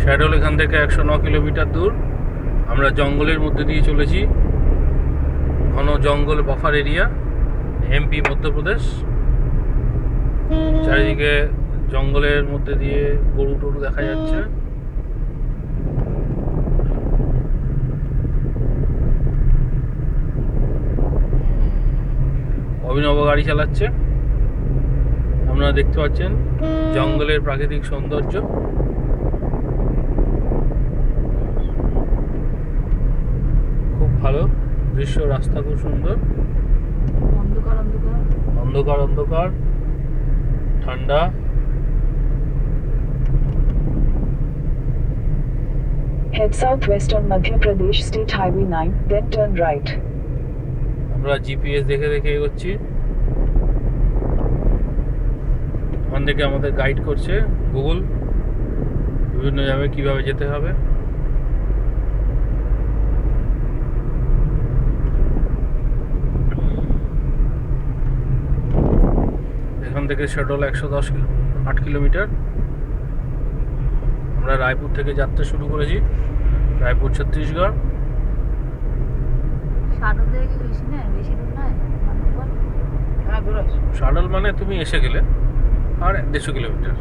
শ্যাডোল এখান থেকে 109 কিলোমিটার দূর। আমরা জঙ্গলের মধ্যে দিয়ে চলেছি, ঘন জঙ্গল বাফার এরিয়া, এমপি মধ্যপ্রদেশ। চারিদিকে জঙ্গলের মধ্যে দিয়ে গরু টরু দেখা যাচ্ছে। অভিনব গাড়ি চালাচ্ছে। আপনারা দেখতে পাচ্ছেন জঙ্গলের প্রাকৃতিক সৌন্দর্য। খুব ভালো দৃশ্য, রাস্তা খুব সুন্দর, অন্ধকার অন্ধকার, ঠান্ডা। Head southwest on Madhya Pradesh State Highway 9, then turn right. আমরা জিপিএস দেখে দেখে এগোচ্ছি। ওখান থেকে আমাদের গাইড করছে গুগল, বিভিন্ন জায়গায় কিভাবে যেতে হবে। এখান থেকে শ্যাডোল 108 কিলোমিটার। আমরা রায়পুর থেকে যাত্রা শুরু করেছি, রায়পুর ছত্তিশগড়। শাডল মানে তুমি এসে গেলে আর 150 কিলোমিটার।